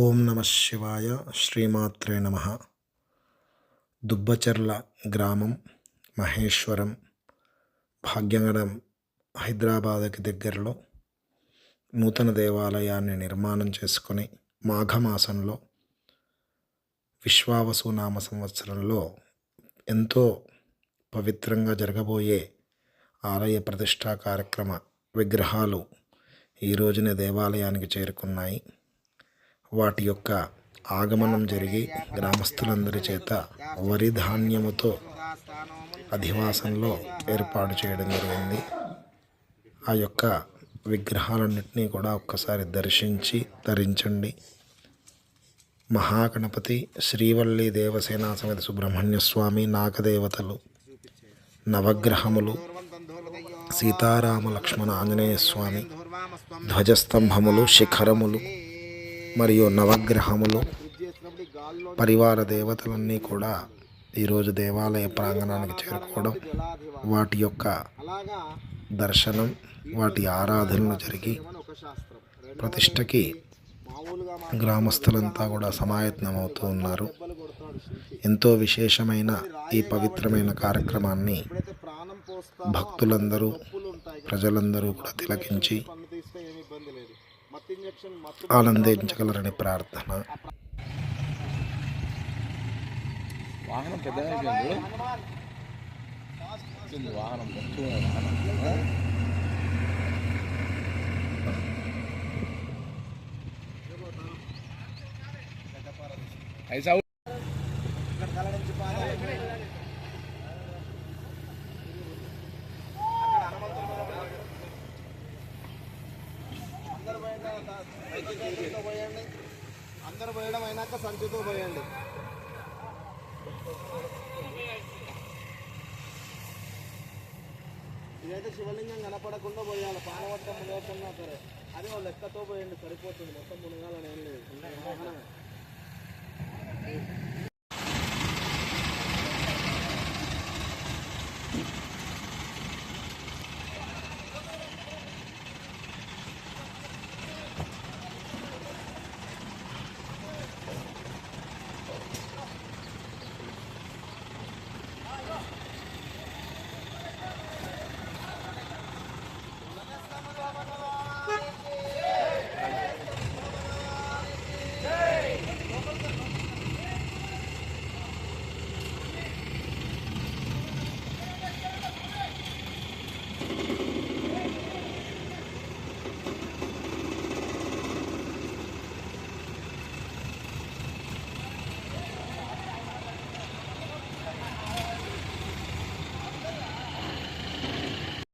ఓం నమ శివాయ. శ్రీమాత్రే నమ. దుబ్బచెర్ల గ్రామం, మహేశ్వరం, భాగ్యనగరం, హైదరాబాద్కి దగ్గరలో నూతన దేవాలయాన్ని నిర్మాణం చేసుకొని మాఘమాసంలో విశ్వావసునామ సంవత్సరంలో ఎంతో పవిత్రంగా జరగబోయే ఆలయ ప్రతిష్టా కార్యక్రమ విగ్రహాలు ఈ రోజున దేవాలయానికి చేరుకున్నాయి. వాటి యొక్క ఆగమనం జరిగి గ్రామస్తులందరి చేత వరి ధాన్యముతో అధివాసంలో ఏర్పాటు చేయడం జరిగింది. ఆ యొక్క విగ్రహాలన్నింటినీ కూడా ఒక్కసారి దర్శించి ధరించండి. మహాగణపతి, శ్రీవల్లి దేవసేనా సమేత సుబ్రహ్మణ్య స్వామి, నాగదేవతలు, నవగ్రహములు, సీతారామ లక్ష్మణ ఆంజనేయ స్వామి, ధ్వజస్తంభములు, శిఖరములు మరియు నవగ్రహములు, పరివార దేవతలన్నీ కూడా ఈరోజు దేవాలయ ప్రాంగణానికి చేరుకోవడం, వాటి యొక్క దర్శనం, వాటి ఆరాధనలు జరిగి ప్రతిష్టకి గ్రామస్తులంతా కూడా సమాయత్నమవుతూ ఉన్నారు. ఎంతో విశేషమైన ఈ పవిత్రమైన కార్యక్రమాన్ని భక్తులందరూ, ప్రజలందరూ కూడా తిలకించి ఆనందించగలరని ప్రార్థన. వాహనం పెద్దగా వాహనం ఐసా అందరు పోయడం అయినాక సంచితో పోయండి. ఇదైతే శివలింగం కనపడకుండా పోయాలి. పానవట్టం మునగకుండా సరే, అది వాళ్ళు లెక్కతో పోయండి, సరిపోతుంది. మొత్తం మునగాలని ఏం లేదు.